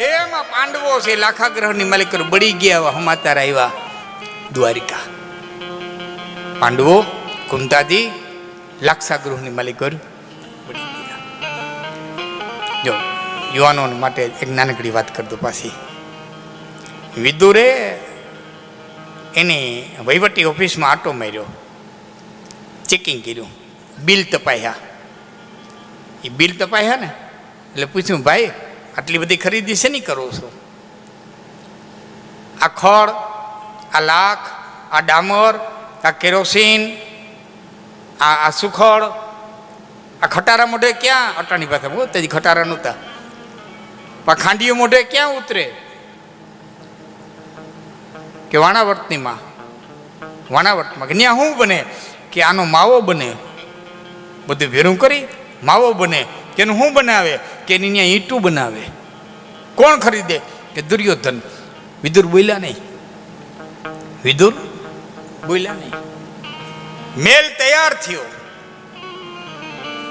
એમાં પાંડવો છે લાખાગ્રહની માલિક બળી ગયા સમાચાર આવ્યા દ્વારિકા. પાંડવો કુંતાજી લાક્ષાગૃહની માલિક બળી ગયા. જો યુવાનો માટે એક નાનકડી વાત કરતો પાછી. વિદુરે એની વહીવટી ઓફિસમાં આટો માર્યો, ચેકિંગ કર્યું, બિલ તપાયા. એ બિલ તપાયા ને એટલે પૂછ્યું, ભાઈ આટલી બધી ખરીદી શેની કરો છો? આ ખડ, આ લાખ, આ ડામર, આ કેરોસીન, આ સુખડ, આ ખટારા મોઢે ક્યાં? અટાણી પાસે બહુ તેથી ખટારા નહોતા. પણ ખાંડીઓ મોઢે ક્યાં ઉતરે? કે વાણાવર્તનીમાં, વાણાવર્તમાં કે ત્યાં શું બને? કે આનો માવો બને. બધું ભેરું કરી માવો બને. કે એનું શું બનાવે? કે એની ત્યાં ઈંટું બનાવે. કોણ ખરીદે? કે દુર્યોધન. વિદુર બોલ્યા નહીં, વિદુર બોલ્યા નહીં. મેલ તૈયાર થયો.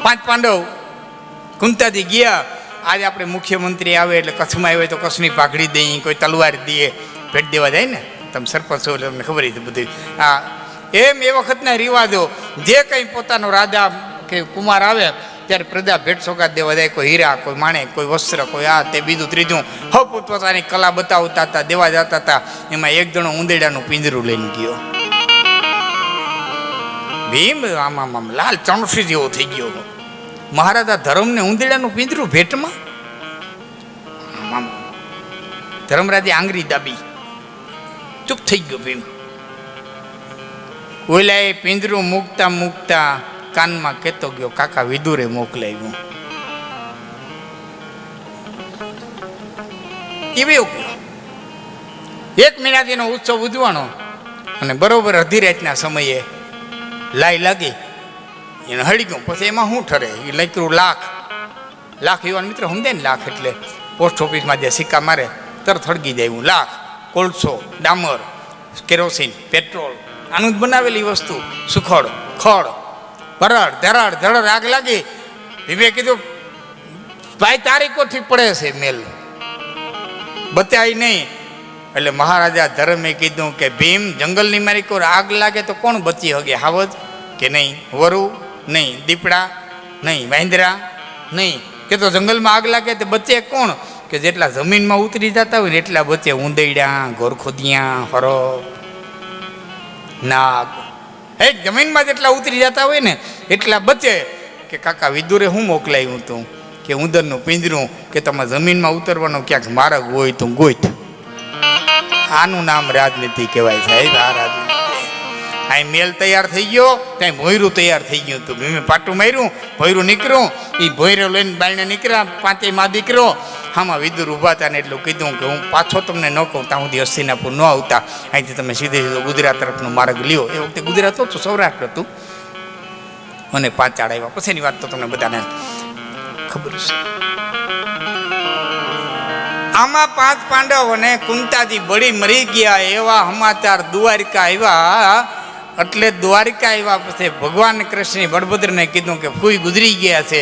5 પાંડવ કુંતાજી ગયા. આજે આપણે મુખ્યમંત્રી આવે એટલે કચ્છમાં આવે તો કચ્છની પાઘડી દઈએ, કોઈ તલવાર દઈએ, ભેટ દેવા જાય ને. તમે સરપંચ છો એટલે તમને ખબર હતી બધી. હા, એમ એ વખતના રિવાજો. જે કંઈ પોતાનો રાજા કે કુમાર આવે ત્યારે પ્રજા ભેટ સોગાદ દેવા જાય. કોઈ હીરા, કોઈ માણેક, કોઈ વસ્ત્ર, કોઈ આ તે બીજું ત્રીજું હવ પોતપોતાની કલા બતાવતા હતા, દેવા જતા હતા. એમાં એક જણો ઉંદેડાનું પિંજરું લઈને ગયો. ભીમ આમ આમ લાલ ચણસી જેવો થઈ ગયો. મહારાજા ધર્મને ઉંદેડાનું પિંજરું ભેટમાં. આમ ધર્મરાજે આંગળી દાબી, ચૂપ થઈ ગયો ભીમ. ઓલાએ પિંજરું મૂકતા મૂકતા કાનમાં કહેતો ગયો, કાકા વિદુરે મોકલાવ્યું. એવો ગયો. 1 મહિનાથીનો ઉત્સવ ઉજવાનો અને બરોબર અડધી રાતના સમયે લાઈ લાગી એને હળી ગયું. પછી એમાં શું ઠરે? એ લખ્યું લાખ. લાખ યુવાન મિત્ર સમજે ને, લાખ એટલે પોસ્ટ ઓફિસમાં જે સિક્કા મારે તરત હળગી જાય એવું. લાખ, કોલસો, ડામર, કેરોસીન, પેટ્રોલ, આનું જ બનાવેલી વસ્તુ. સુખડ, ખડ, ભરડ, ધરાડ, ધડડ આગ લાગી. ભીમે કીધું, ભાઈ તારીખો ઠીક પડે છે, મેલ બતાય નહીં. એટલે મહારાજા ધર્મે કીધું કે ભીમ, જંગલની મારી કોઈ આગ લાગે તો કોણ બચી શકે? હાવજ કે નહીં, વરુ નહીં, દીપડા નહીં, વાંદરા નહીં. કે તો જંગલમાં આગ લાગે તો બચે કોણ? કે જેટલા જમીનમાં ઉતરી જતા હોય ને એટલા બચે. ઉંદરડા, ગોરખોદિયા, હરફ, નાગ, એક જમીનમાં જેટલા ઉતરી જતા હોય ને એટલા બચે. કે કાકા વિદુરે હું મોકલાયું હતું? કે ઉંદરનું પિંજરું. કે તમે જમીનમાં ઉતરવાનો ક્યાંક માર્ગ હોય તો ગોઈત. આનું નામ રાજનીતિ કહેવાય સાહેબ. આ રાજનીતિ. અહીં મેલ તૈયાર થઈ ગયો, ત્યાં ભોયરું તૈયાર થઈ ગયું હતું. ભીમે પાટું માર્યું, ભોયરું નીકળ્યું. એ ભોયરો લઈને બાયણે નીકળ્યા. 5 માં દીકરો. આમાં વિદુર ઊભા હતા ને એટલું કીધું કે હું પાછો તમને ન કહું ત્યાં સુધી હસ્તિનાપુર ન આવતા. અહીંથી તમે સીધે સીધો ગુજરાત તરફનો માર્ગ લ્યો. એ વખતે ગુજરાત હતું, સૌરાષ્ટ્ર હતું. અને પાંચાળ આવ્યા. પછીની વાત તો તમને બધાને ખબર છે. આમાં 5 પાંડવ અને કુંતાજી બળી મરી ગયા એવા સમાચાર દ્વારિકા આવ્યા. એટલે દ્વારિકા આવ્યા પછી ભગવાન કૃષ્ણે બળભદ્રને કીધું કે ફૂઈ ગુજરી ગયા છે,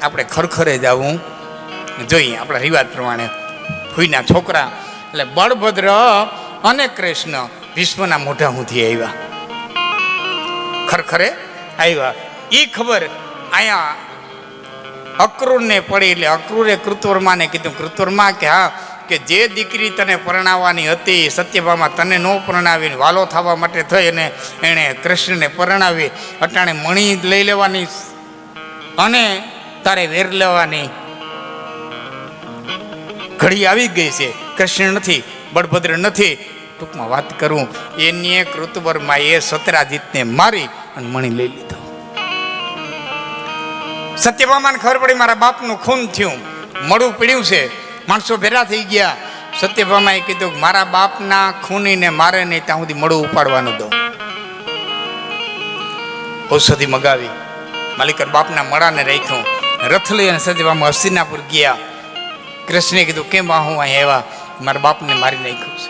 આપણે ખરખરે જવું જોઈએ. આપણા રિવાજ પ્રમાણે ફૂઈના છોકરા એટલે બળભદ્ર અને કૃષ્ણ ભીષ્મના મોઢા સુધી આવ્યા, ખરખરે આવ્યા. એ ખબર અહીંયા અક્રૂરને પડી. એટલે અક્રૂરે કૃતવર્માને કીધું, કૃતવર્મા કે હા, કે જે દીકરી તને પરણાવવાની હતી સત્યભામા તને ન પરણાવીને વાલો થવા માટે થઈ અને એણે કૃષ્ણને પરણાવી. અટાણે મણી લઈ લેવાની અને તારે વેર લેવાની ઘડી આવી ગઈ છે. કૃષ્ણ નથી, બળભદ્ર નથી. ટૂંકમાં વાત કરું, એની કૃતવર્માએ સત્રાજીતને મારી અને મણી લઈ લીધો. સત્યભામાને ખબર પડી મારા બાપનું ખૂન થયું, મળું પીડ્યું છે, માણસો ભેરા થઈ ગયા. સત્યભામાએ કીધું મારા બાપના ખૂનીને મારે નહીં ત્યાં સુધી મળું ઉપાડવાનું દો. ઔષધિ મગાવી, માલિકર બાપના મળાને રાખ્યું. રથ લઈ અને સત્યભામા હસ્તિનાપુર ગયા. કૃષ્ણે કીધું કેમ હું અહીં આવ્યા? મારા બાપને મારી નાખ્યું છે.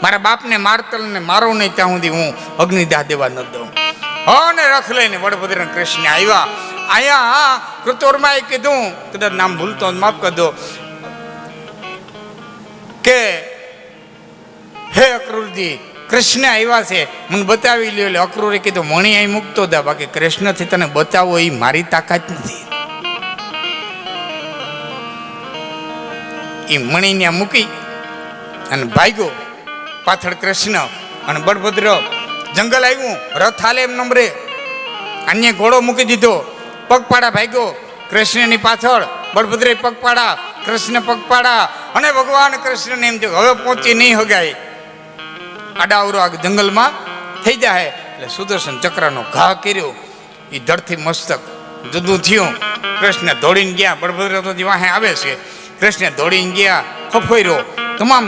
મારા બાપને મારતલ ને મારો નહીં ત્યાં સુધી હું અગ્નિદાહ દેવા ન દઉં. અને રથ લઈને બળભદ્ર કૃષ્ણ આવ્યા. અહીંયા કૃતોરમાં કીધું, કદાચ નામ ભૂલતો માફ કરી દો, કે હે અક્રૂરજી, કૃષ્ણ આવ્યા છે, મને બતાવી લ્યો. એટલે અક્રૂરે કીધું મણી અહીં મૂકતો હતા, બાકી કૃષ્ણથી તને બતાવો એ મારી તાકાત નથી. એ મણી ત્યાં મૂકી અને ભાગ્યો પાછળ કૃષ્ણ. અને બળભદ્ર જંગલ આવ્યું, રથ હાલે એમ નંબરે, અન્ય ઘોડો મૂકી દીધો, પગપાળા ભાગ્યો કૃષ્ણની પાછળ. બળભદ્રે પગપાળા, કૃષ્ણ પગપાળા. અને ભગવાન કૃષ્ણને એમ થયું હવે પહોંચી નહીં હગાય, આડાવરો આ જંગલમાં થઈ જાય. એટલે સુદર્શન ચક્રનો ઘા કર્યો, એ ધડથી મસ્તક જુદું થયું. કૃષ્ણ દોડીને ગયા, બળભદ્ર તો વાહે આવે છે. કૃષ્ણ દોડીને ગયા, ખફોર્યો, તમામ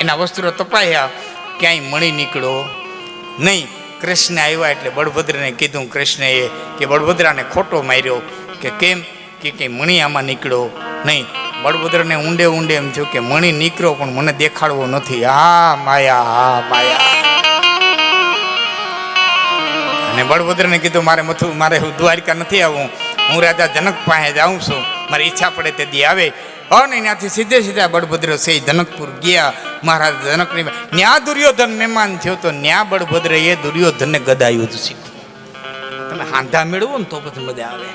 એના વસ્ત્રો તપાયા, ક્યાંય મળી નીકળો નહીં. કૃષ્ણ આવ્યા એટલે બળભદ્રને કીધું, કૃષ્ણએ કે બળભદ્રાને ખોટો માર્યો, કે કેમ, કે કંઈ મણી આમાં નીકળો નહીં. બળભદ્રને ઊંડે ઊંડે એમ થયું કે મણી નીકળો પણ મને દેખાડવો નથી. હા માયા, હા માયા. અને બળભદ્રને કીધું મારે દ્વારિકા નથી આવવું, હું રાજા જનક પાસે જાઉં છું, મારી ઈચ્છા પડે તે દી આવે. અને ત્યાંથી સીધે બળભદ્ર છે જનકપુર ગયા. મહારાજ જનકની ન્યા દુર્યોધન મહેમાન થયો તો ન્યા બળભદ્ર એ દુર્યોધનને ગદાયુદ્ધ શીખ્યું. તમે હાંધા મેળવો ને તો પછી મજા આવે.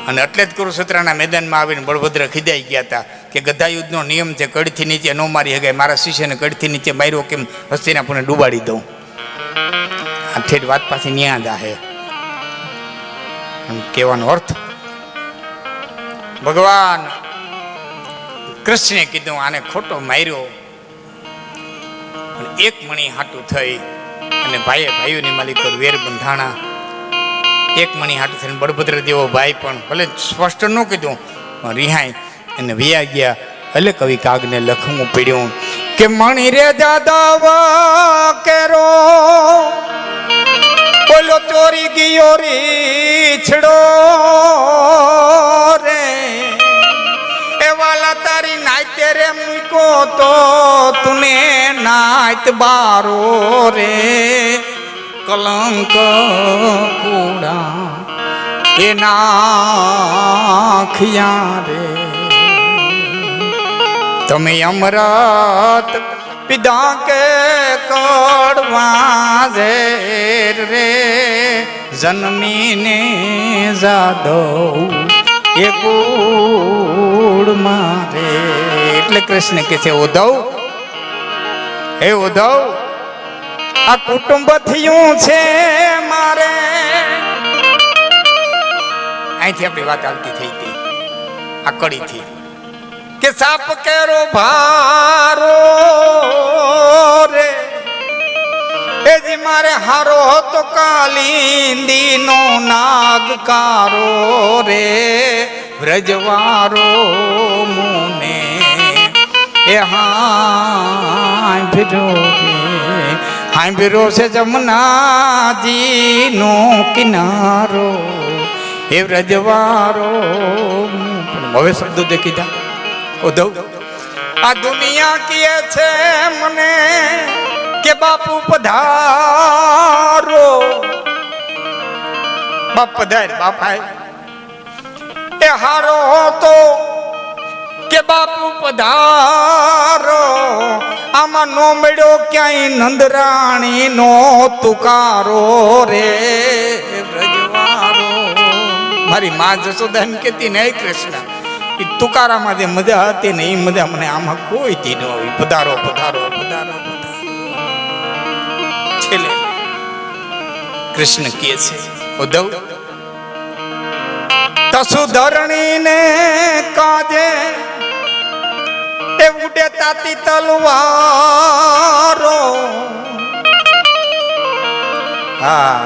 અને એટલે જ કુરુક્ષેત્રના મેદાનમાં આવીને બળભદ્ર ખીજાઈ ગયા હતા કે ગદાયુદ્ધનો નિયમ છે, કડથી નીચે ન મારી હગાય. મારા શિષ્યને કડથી નીચે માર્યો કેમ, હસ્તિનાપુરને ડૂબાડી દઉં. આ ઠેઠ વાત પાછી ન્યા જ આહે. કહેવાનો અર્થ, ભગવાન કૃષ્ણે કીધું આને ખોટો માર્યો, એક મણી હાટું થઈ. અને ભાઈઓની માલિક વેર બંધાણા. એક મણી હાટું થઈને બળભદ્ર જેવો ભાઈ પણ ભલે સ્પષ્ટ ન કીધું, રિહાઈ અને વિયા ગયા. એટલે કવિ કાગને લખવું પડ્યું કે મણી રે જાદવ કેરો બોલો ચોરી ગયો રીછડો રે, એ વાલા તારી નાઈતે રે મૂકો તો તુને નાઈત બારો રે, કલંક કુડા એ નાખ્યા રે. તમે અમૃત પીધા કે કડવા ઝેર રે, જન્મીને જાદવ એ કુળ મારે. એટલે કૃષ્ણ કે છે ઉદ્ધવ, હે ઉદ્ધવ, આ કુટુંબ થયું છે મારે. અહીંથી આપણી વાત આવતી થઈ હતી આ કડીથી કે સાપ કેરો ભારો રે, એ જી મારે હારો હતો કાલિંદી નો નાગકારો રે, વ્રજવારો મુને એ હાંભરો છે જમનાજી નો કિનારો, એ વ્રજવારો. હવે શબ્દો દેખી જા ઉદ્ધવ, આ દુનિયા કહે છે મને કે બાપુ પધારો. બાપ પધાર, બાપ આય એ હારો તો કે બાપુ પધારો. આમાં નો મળ્યો ક્યાંય નંદરાણી નો તુકારો રે, વ્રજવારો. મારી માં જશોદા એમ કેતી ને કૃષ્ણ, એ તુકારામાં જે મજા હતી ને એ મજા મને આમાં કોઈ થી ન હોય. પધારો પધારો પધારો પધારો. છેલ્લે કૃષ્ણ કહે છે ઉદ્ધવ, તસુધરણી ને કાજે એ ઉડે તાતી તલવારો. હા,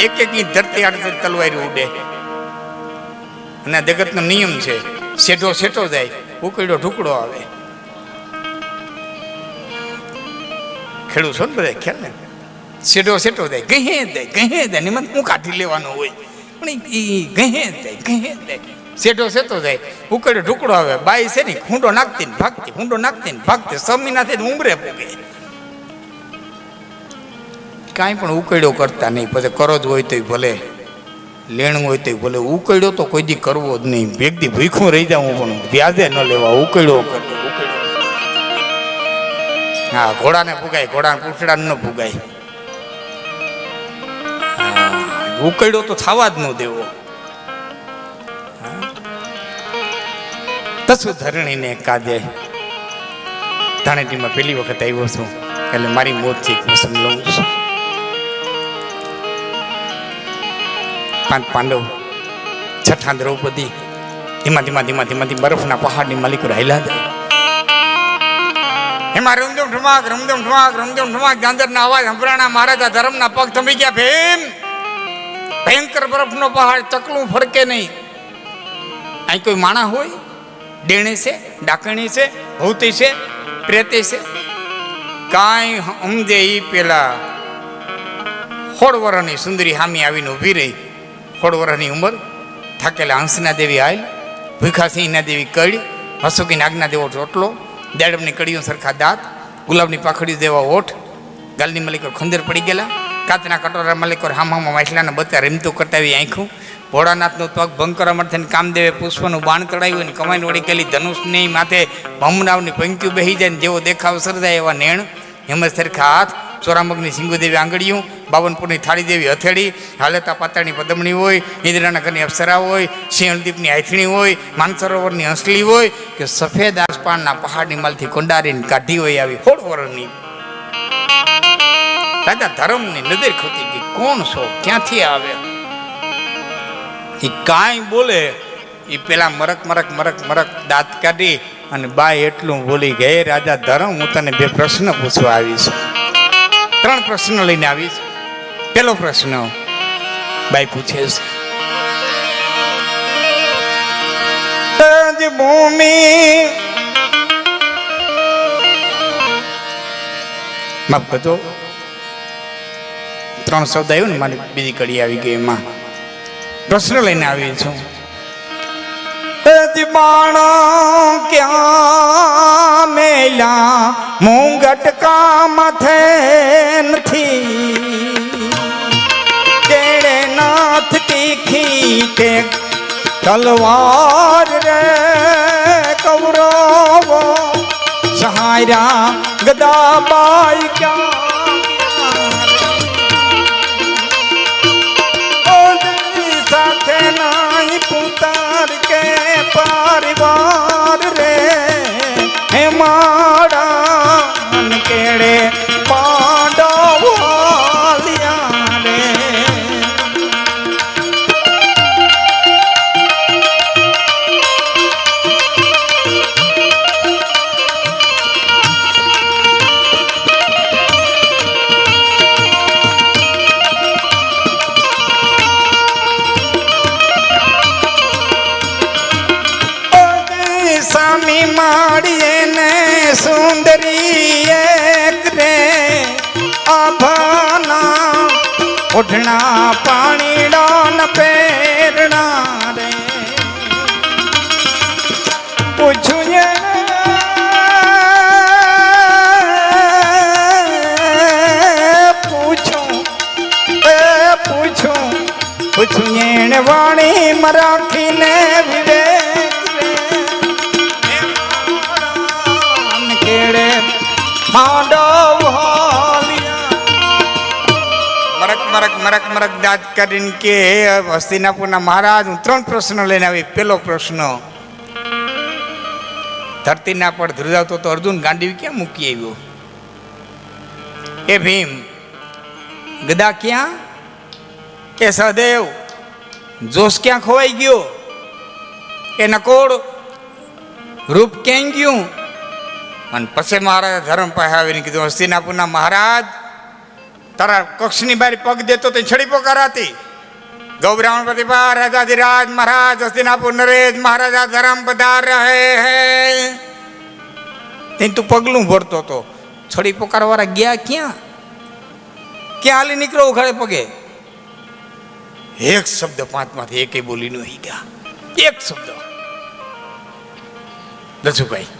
એક એક ની ધરતી આડતી તલવારી ઉડે. અને જગતનો નિયમ છે, શેઠો શેઠો જાય, ઉકળ્યો ઢુકડો આવે. ખેડૂત છો ને બધા ખ્યાલ ને, શેઠો શેઠો જાય, ગહે જાય નિમંત હું કાઢી લેવાનું હોય, પણ એ ગહે જાય, શેઠો શેઠો જાય, ઉકળ્યો ઢુકડો આવે. બાઈ છે ને હુંડો નાખતી ને ભાગતી, હુંડો નાખતી ને ભાગતી, 6 મહિના થઈ ઉમરે પૂગે, કાંઈ પણ ઉકળ્યો કરતા નહીં. પછી કરો જ હોય તો ભલે, લેણું હોય તો ભલે ઉકળ્યો તો કોઈ દી કરવો જ નહીં, ભેગથી ભૂખું રહી જાઉં પણ વ્યાજે ન લેવા, ઉકળ્યો કરવો. હા, ઘોડાને ફૂગાય, ઘોડાને પૂંછડાને ન ફૂગાય. ઉકળ્યો તો થવા જ ન દેવો. તસુ ધરણીને કાજે ધાણેટીમાં પહેલી વખત આવ્યો છું એટલે મારી મોતથી એક પ્રસંગ લઉં છું. 5 પાંડવ, 6ઠા દ્રૌપદી ધીમા ધીમા ધીમા ધીમાથી બરફના પહાડની માલિકો રહેલા જાય. એમાં રમઝમ ઠમાક રમઝમ ઠમાક રમઝમ ઠમાક ગાંધરના અવાજ સંભળાણા. મહારાજા ધર્મના પગ થમી ગયા. ભીમ, ભયંકર બરફનો પહાડ, ચકલું ફરકે નહીં. અહીં કોઈ માણા હોય? ડેણે છે, ડાકણી છે, ભૌતી છે, પ્રેતે છે? કાંઈ સમજે એ પેલા 16 વર્ષની સુંદરી હામી આવીને ઊભી રહી. 16 વર્ષની ઉંમર, થાકેલા હંસના દેવી આયલ, ભૂખા સિંહના દેવી કડી, હસુકી નાગના દેવો ચોટલો, દેડમની કડીઓ સરખા દાંત, ગુલાબની પાખડીઓ દેવા ઓઠ, ગાલની મલિકોર ખંદર પડી ગયેલા, કાચના કટોરા મલિકોર હામામાં માછલાના બચ્ચા રેમતું કટાવી આંખું, ભોળાનાથનો પગ ભંગ કરવા માટે કામદેવે પુષ્પનું બાણ ચડાવ્યું અને કમાઈને વળી ગયેલી ધનુષની માથે ભમનાવની પંક્તિઓ બેસી જાય ને જેવો દેખાવ સર્જાય એવા નેણ, હિંમત સરખા હાથ, ચોરામગની સિંગુદેવી આંગળીઓ, 52 થાળી દેવી હથેળી, હાલેતા પાતાળની પદમણી હોય, ઇન્દ્રના ઘરની અપ્સરા હોય, સિંહળદીપની આયથણી હોય, માનસરોવરની હંસલી હોય કે સફેદ આસપાસના પહાડની માલથી કોંડારીને કાઢી હોય આવી 16 વર્ષની. રાજા ધર્મની નજર ખોતી ગઈ. કોણ છો? ક્યાંથી આવ્યા? એ કાંઈ બોલે એ પેલા મરક મરક મરક મરક દાંત કાઢી અને બાઈ એટલું બોલી ગઈ, રાજા ધર્મ, હું તને 2 પ્રશ્ન પૂછવા આવી છું. 3 પ્રશ્નો લઈને આવી છું. પેલો પ્રશ્ન બાઈ પૂછે છે, ભૂમિ માફ કરજો, 3 શબ્દ આવ્યો ને મારી બીજી કડી આવી ગઈ. એમાં પ્રશ્ન લઈને આવી છું. બાણા ક્યાં મેલા મુંગટ કા માથે નથી, કેડે નાથ તીખી કે તલવાર રે કૌરવો સહાયરા ગદાબાઈ ક્યાં સાથે નાઈ પુતાર કે પરિવાર રે હે માડા કેડે પાંડવ લિયા રે. સામી માડીએ ને સુંદરી એક રે આભાના ઓઢણા પાણીડા ન પેરણા રે. પૂછું પૂછું એને વાણી મરાઠીને વિવેક કેડે માંડવ મરક મરક મરક મરક દાંત કરીને કે હસ્તિનાપુરના મહારાજ, હું 3 પ્રશ્નો લઈને આવી. પેલો પ્રશ્ન, ધરતીના પર ધ્રુજાવતો તો અર્જુન ગાંડીવી ક્યાં મૂકી આવ્યો? એ ભીમ, ગદા ક્યાં? એ સહદેવ, જોશ ક્યાં ખોવાઈ ગયો? એ નકોડ, રૂપ ક્યાં ગયું? અને પછી મહારાજ ધર્મ પાસે આવીને કીધું, હસ્તિનાપુરના મહારાજ, તારા કક્ષની બહાર પગ દેતો તો છડી પોકારાતી. ગૌબ્રાહ્મણ પ્રતિભા રાજાધિરાજ મહારાજ હસ્તિનાપુર નરેશ મહારાજા ધર્મ પધાર રહે હે. તું પગલું ભરતો તો છડી પોકારવાળા ગયા ક્યાં? ક્યાં હાલી નીકળો ઉઘાડે પગે? એક શબ્દ 5 માંથી એકે બોલી નહીં ગયા. એક શબ્દ. લજુભાઈ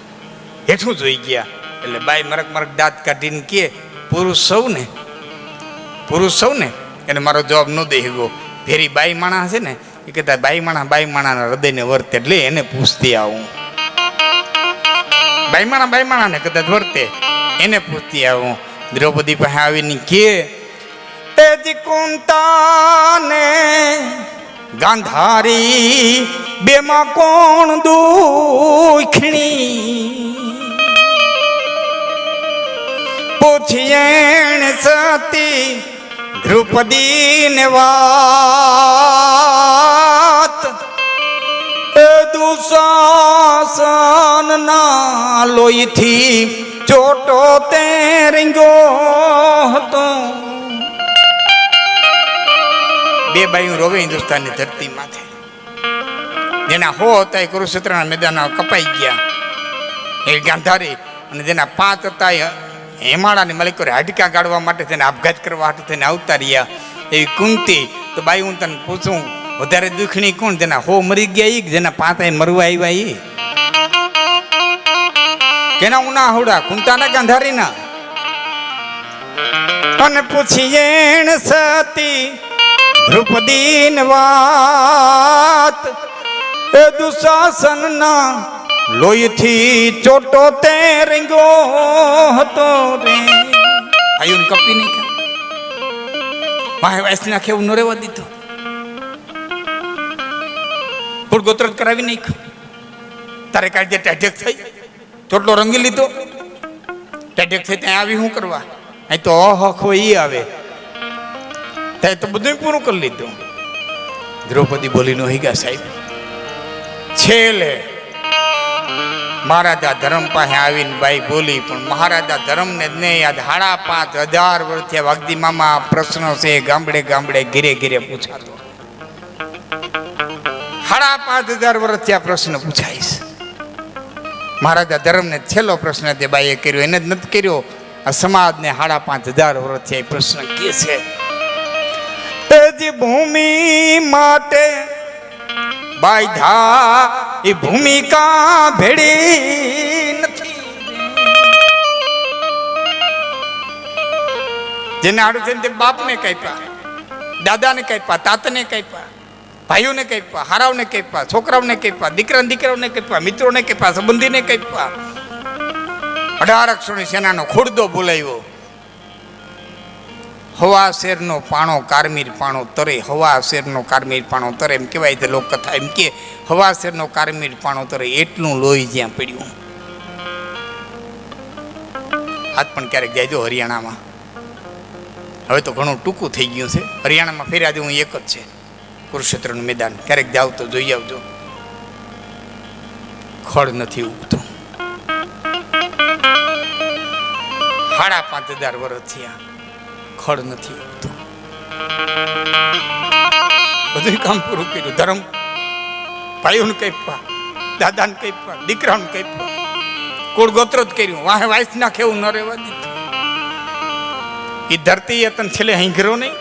હેઠું જોઈ ગયા એટલે બાઈ મરક મરક દાંત કાઢીને કે, પુરુષ સૌ ને એને મારો જવાબ ન દઈ ગયો. ભેરી બાઈ માણા છે ને એ કહેતા બાઈ માણાના હૃદયને વર્તે એટલે એને પૂછતી આવું. બાઈ માણાને કદાચ વર્તે એને પૂછતી આવું. દ્રૌપદી પાસે આવીને કે તેજી કુંતાને ગાંધારી બેમાં કોણ દુખણી પૂછીએ સતી દ્રૌપદી ને વાત દુશાસન ના લોહીથી ચોટો તે રીંગો હતો. બે બાયું રોવે હિન્દુસ્તાનની ધરતી માથે. જેના હો હતા એ કુરુક્ષેત્રના મેદાનમાં કપાઈ ગયા એ ગાંધારી, અને જેના 5 હતા હેમાળાની મલિકોરે હાડકા ગાળવા માટે તેને આપઘાત કરવા માટે તેને આવતા રહ્યા એવી કુંતી. તો બાઈ હું તને પૂછું વધારે દુખણી કોણ? જેના હો મરી ગયા ઈ, જેના 5 મરવા આવ્યા ઈ? કેના ઉના હોડા કુંતાના ગાંધારીના? અને પૂછીએ સતી દ્રૌપદી ને વાત દુશાસન ના લોહીથી ચોટો તે રીંગો હતો રે. આયુન કપી નહીં ખા વાહે વાસી નાખે એવું ન રહેવા દીધો. ફૂડ ગોત્ર કરાવી નહીં. તારે કાઢજે ટેઢેક થઈ ચોટલો રંગી લીધો. ટેઢેક થઈ ત્યાં આવી શું કરવા? અહીં તો અહખ હોય એ આવે. તે તો બધું પૂરું કરી લીધું. દ્રૌપદી બોલી નો હિગા સાહેબ. છેલ્લે મહારાજા ધર્મ પાસે આવીને બાઈ બોલી, પણ મહારાજા ધર્મને જ નહીં યાદ 5,500 વર્ષથી વાગદી મામા પ્રશ્ન છે ગામડે ગામડે ઘીરે ઘીરે પૂછાતો. 5,500 વર્ષથી આ પ્રશ્ન પૂછાઈશ. મહારાજા ધર્મને છેલ્લો પ્રશ્ન તે બાઈએ કર્યો, એને જ નથી કર્યો. આ સમાજને 5,500 વર્ષથી આ પ્રશ્ન કે છે ભૂમિ માટે બાંધા એ ભૂમિકા ભેડી નથી. જેને આડું છે તે બાપને કાપ્યા, દાદાને કાપ્યા, તાતને કાપ્યા, ભાઈઓને કાપ્યા, હારાવને કાપ્યા, છોકરાઓને કાપ્યા, દીકરાઓને કાપ્યા, મિત્રોને કાપ્યા, સંબંધીને કાપ્યા. 18 અક્ષરની સેનાનો ખોડદો બોલાવ્યો. હવા શેરનો પાણો કારમીર પાણો તરે, હવા શેરનો કારમીર પાણો તરે એમ કહેવાય છે લોકકથા. એમ કે હવા શેરનો કારમીર પાણો તરે એટલું લોહી જ્યાં પડ્યું. આજ પણ ક્યારેક જાયજો હરિયાણામાં. હવે તો ઘણું ટૂંકું થઈ ગયું છે. હરિયાણામાં ફેર્યા જેવું એક જ છે કુરુક્ષેત્રનું મેદાન. ક્યારેક જાવ તો જોઈ આવજો. ખડ નથી ઉગતું. 5,500 વર્ષ થયા ખડ નથી ઉગતું. બધું કામ પૂરું કર્યું. ધર્મ ભાઈઓને કાપ્યા, દાદાને કાપ્યા, દીકરાને કાપ્યા, કુળ ગોત્ર જ કર્યું. વાહે વાઈસ નાખે એવું ન રહેવા દીધું. એ ધરતી એ તને છેલ્લે હિંગરો નહીં.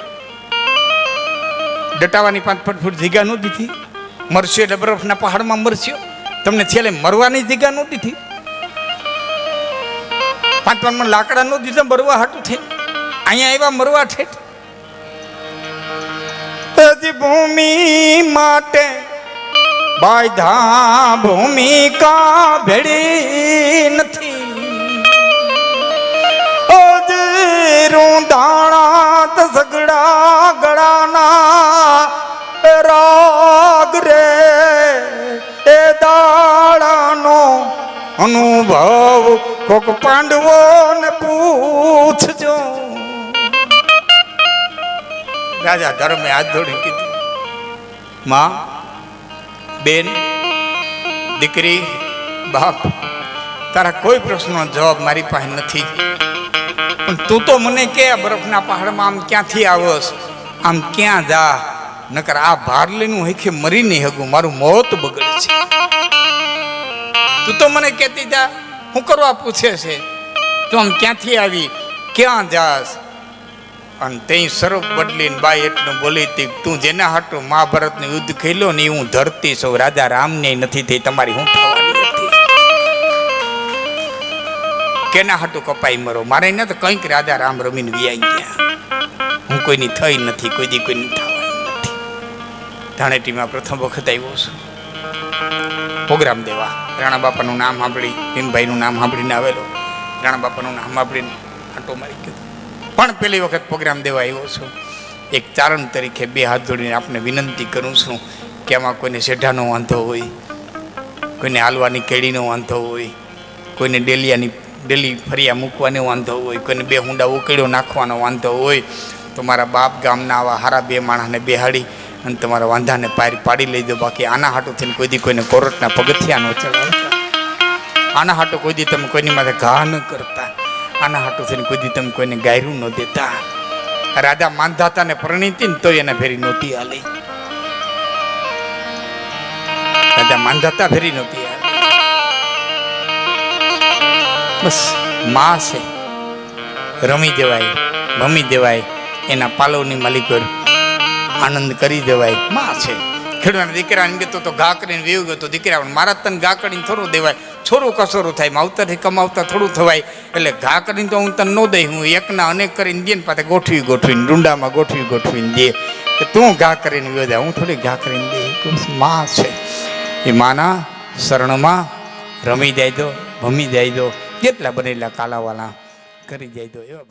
ડટાવાની 5 ફૂટ જગ્યા ન દીધી. મરશે એટલે બરફના પહાડમાં મરસ્યો. તમને છેલ્લે મરવાની જગ્યા ન દીધી. 5 મણ લાકડા ન દીધા મરવા હાટું થઈ. અહીંયા આવ્યા મરવા ઠેઠ. ભૂમિ માટે બાંધા ભૂમિકા ભેડી નથી. દાણા સગડા ગળાના રાગ રે એ દાડાનો અનુભવ કોક પાંડવો ને પૂછજો. રાજા ધર્મે હાથ જોડી કીધું, માં, બેન, દીકરી, બાપ, તારા કોઈ પ્રશ્નનો જવાબ મારી પાસે નથી. પણ તું તો મને કે બરફના પહાડમાં આમ ક્યાંથી આવસ, આમ ક્યાં જા? નકર આ ભારલીનું હેખે મરી નહીં હગું, મારું મોત બગડે છે. તું તો મને કહેતી જા, હું કરવા પૂછે છે? તું આમ ક્યાંથી આવી, ક્યાં જાસ? અને તે સ્વરૂપ બદલીને બાઈ એટલું બોલી હતી, તું જેના હાટું મહાભારતનું યુદ્ધ ખેલ્યો ને હું ધરતી છું, રાજા રામને નથી થઈ, તમારી હું થવાની હતી? કેના હાટું કપાઈ મરો? મારે ને તો કંઈક રાજા રામ રમીને વ્યાઈ ગયા. હું કોઈની થઈ નથી, કોઈ દી કોઈની થવાની નથી. ધાણેટીમાં પ્રથમ વખત આવ્યો છું પ્રોગ્રામ દેવા. રાણા બાપાનું નામ સાંભળી, ભીમભાઈનું નામ સાંભળીને આવેલો. રાણા બાપાનું નામ સાંભળીને આંટો મારી ગયો. પણ પહેલી વખત પ્રોગ્રામ દેવા આવ્યો છું. એક ચારણ તરીકે બે હાથ જોડીને આપને વિનંતી કરું છું કે આમાં કોઈને શેઢાનો વાંધો હોય, કોઈને હાલવાની કેળીનો વાંધો હોય, કોઈને ડેલી ફરિયા મૂકવાનો વાંધો હોય, કોઈને બે હુંડા ઉકેળ્યો નાખવાનો વાંધો હોય, તો મારા બાપ ગામના આવા હારા બે માણસને બેહાડી અને તમારા વાંધાને પાડી લઈ દો. બાકી આના હાટું થઈને કોઈ દી કોઈને કોરટના પગથિયા ન ચડાવતા, આના હાટું કોઈ દી તમે કોઈની માથે ઘા ન કરતા, આના હાટું થઈને કોઈ દી તમે કોઈને ગાયરું ન દેતા. રાજા માંધાતાને પરણીતી ને તો એને ફેરી નહોતી હાલી. રાજા માંધાતા ફેરી નહોતી હાલી. બસ માં છે, રમી દેવાય, ભમી દેવાય, એના પાલવની માલિકો આનંદ કરી દેવાય. માં છે. ખેડૂતના દીકરાને ગયો તો ઘા કરીને વેવ ગયો તો દીકરા મારા તને ઘા કરીને થોડું દેવાય, છોરું કસોરું થાય, માવતરથી કમાવતા થોડું થવાય. એટલે ઘા કરીને તો હું તને ન દઈ, હું એકના અનેક કરીને દે ને પાછા ગોઠવીને ડુંડામાં ગોઠવીને દે કે તું ઘા કરીને વેવ જાય, હું થોડી ઘા કરીને દે. માં છે, એ માના શરણમાં રમી જાય દો, ભમી જાય દો, જેટલા બનેલા કાલાવાલા કરી જાય દો. એવા